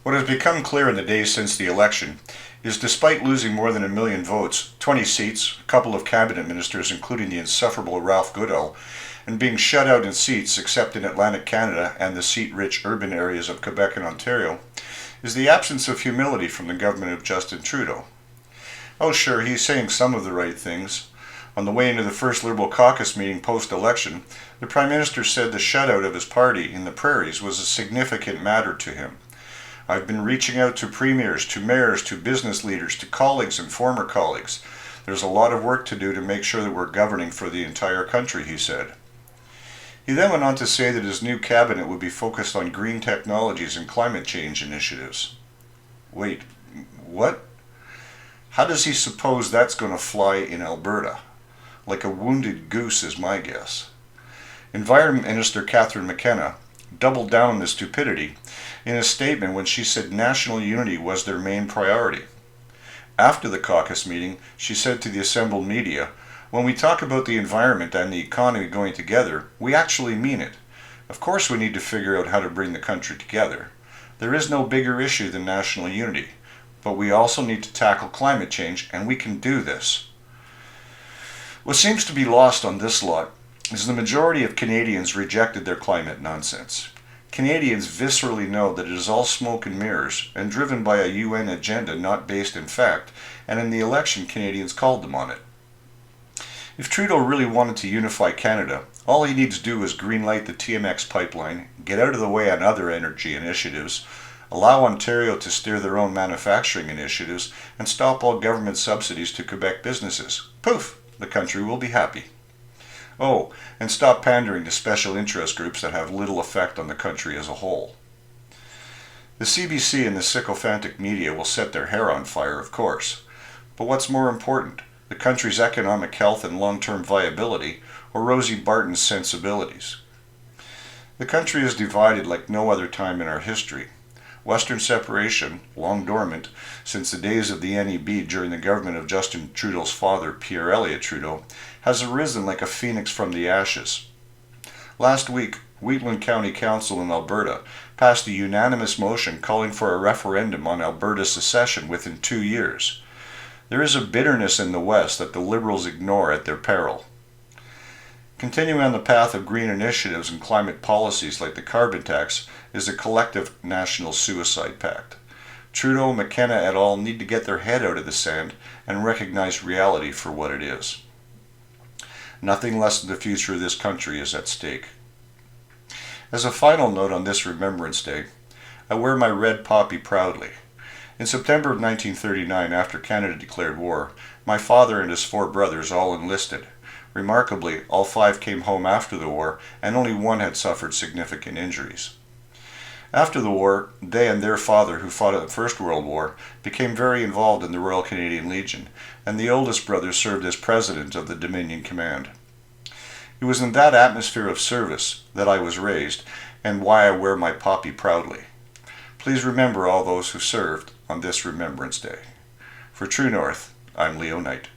What has become clear in the days since the election is despite losing more than 1 million votes, 20 seats, a couple of cabinet ministers including the insufferable Ralph Goodall, and being shut out in seats except in Atlantic Canada and the seat-rich urban areas of Quebec and Ontario, is the absence of humility from the government of Justin Trudeau. Oh sure, he's saying some of the right things. On the way into the first Liberal caucus meeting post-election, the Prime Minister said the shutout of his party in the prairies was a significant matter to him. I've been reaching out to premiers, to mayors, to business leaders, to colleagues and former colleagues. There's a lot of work to do to make sure that we're governing for the entire country, he said. He then went on to say that his new cabinet would be focused on green technologies and climate change initiatives. Wait, what? How does he suppose that's going to fly in Alberta? Like a wounded goose is my guess. Environment Minister Catherine McKenna doubled down on the stupidity in a statement when she said national unity was their main priority. After the caucus meeting, she said to the assembled media, "When we talk about the environment and the economy going together, we actually mean it. Of course we need to figure out how to bring the country together. There is no bigger issue than national unity, but we also need to tackle climate change, and we can do this." What seems to be lost on this lot is the majority of Canadians rejected their climate nonsense. Canadians viscerally know that it is all smoke and mirrors and driven by a UN agenda not based in fact, and in the election Canadians called them on it. If Trudeau really wanted to unify Canada, all he needs to do is greenlight the TMX pipeline, get out of the way on other energy initiatives, allow Ontario to steer their own manufacturing initiatives, and stop all government subsidies to Quebec businesses. Poof! The country will be happy. Oh, and stop pandering to special interest groups that have little effect on the country as a whole. The CBC and the sycophantic media will set their hair on fire, of course. But what's more important, the country's economic health and long-term viability, or Rosie Barton's sensibilities? The country is divided like no other time in our history. Western separation, long dormant since the days of the NEB during the government of Justin Trudeau's father, Pierre Elliott Trudeau, has arisen like a phoenix from the ashes. Last week, Wheatland County Council in Alberta passed a unanimous motion calling for a referendum on Alberta's secession within 2 years. There is a bitterness in the West that the Liberals ignore at their peril. Continuing on the path of green initiatives and climate policies like the carbon tax is a collective national suicide pact. Trudeau, McKenna et al. Need to get their head out of the sand and recognize reality for what it is. Nothing less than the future of this country is at stake. As a final note on this Remembrance Day, I wear my red poppy proudly. In September of 1939, after Canada declared war, my father and his 4 brothers all enlisted. Remarkably, all 5 came home after the war, and only 1 had suffered significant injuries. After the war, they and their father, who fought in the First World War, became very involved in the Royal Canadian Legion, and the oldest brother served as president of the Dominion Command. It was in that atmosphere of service that I was raised, and why I wear my poppy proudly. Please remember all those who served on this Remembrance Day. For True North, I'm Leo Knight.